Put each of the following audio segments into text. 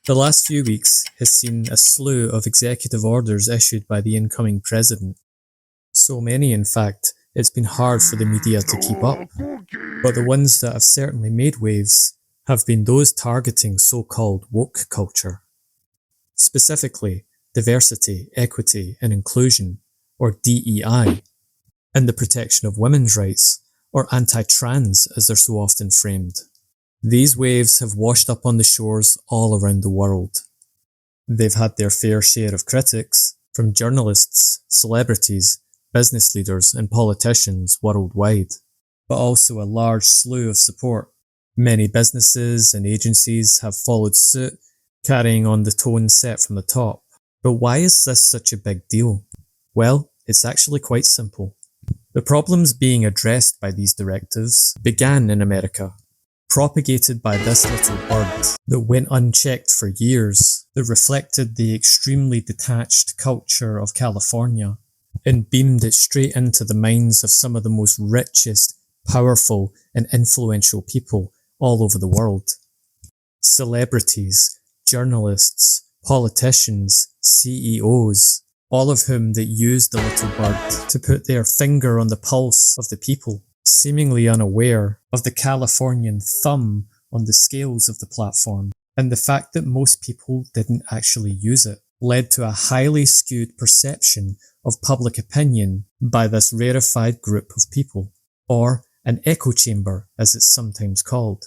The last few weeks has seen a slew of executive orders issued by the incoming president. So many, in fact, it's been hard for the media to keep up. But the ones that have certainly made waves have been those targeting so-called woke culture. Specifically, diversity, equity and inclusion, or DEI, and the protection of women's rights, or anti-trans as they're so often framed. These waves have washed up on the shores all around the world. They've had their fair share of critics, from journalists, celebrities, business leaders and politicians worldwide, but also a large slew of support. Many businesses and agencies have followed suit, carrying on the tone set from the top. But why is this such a big deal? Well, it's actually quite simple. The problems being addressed by these directives began in America, propagated by this little bird that went unchecked for years, that reflected the extremely detached culture of California and beamed it straight into the minds of some of the most richest, powerful and influential people all over the world. Celebrities, journalists, politicians, CEOs, all of whom that used the little bird to put their finger on the pulse of the people, seemingly unaware of the Californian thumb on the scales of the platform, and the fact that most people didn't actually use it led to a highly skewed perception of public opinion by this rarefied group of people, or an echo chamber as it's sometimes called.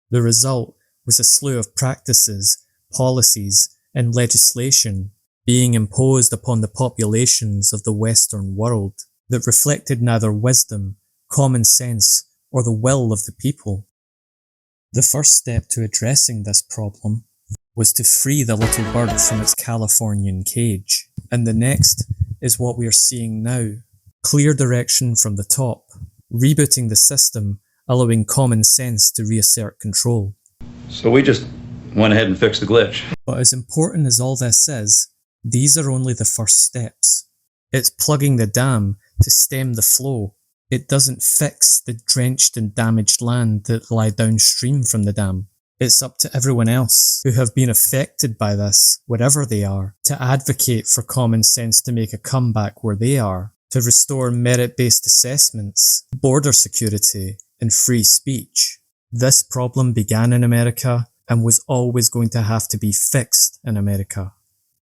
The result was a slew of practices, policies, and legislation being imposed upon the populations of the Western world that reflected neither wisdom, common sense, or the will of the people. The first step to addressing this problem was to free the little bird from its Californian cage. And the next is what we are seeing now. Clear direction from the top, rebooting the system, allowing common sense to reassert control. So we just went ahead and fixed the glitch. But as important as all this is, these are only the first steps. It's plugging the dam to stem the flow. It doesn't fix the drenched and damaged land that lie downstream from the dam. It's up to everyone else who have been affected by this, wherever they are, to advocate for common sense to make a comeback where they are, to restore merit-based assessments, border security, and free speech. This problem began in America and was always going to have to be fixed in America.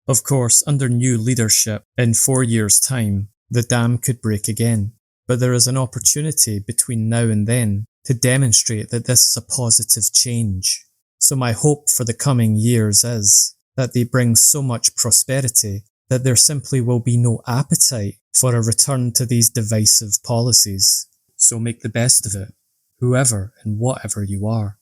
Of course, under new leadership, in 4 years' time, the dam could break again. But there is an opportunity between now and then to demonstrate that this is a positive change. So my hope for the coming years is that they bring so much prosperity that there simply will be no appetite for a return to these divisive policies. So make the best of it, whoever and whatever you are.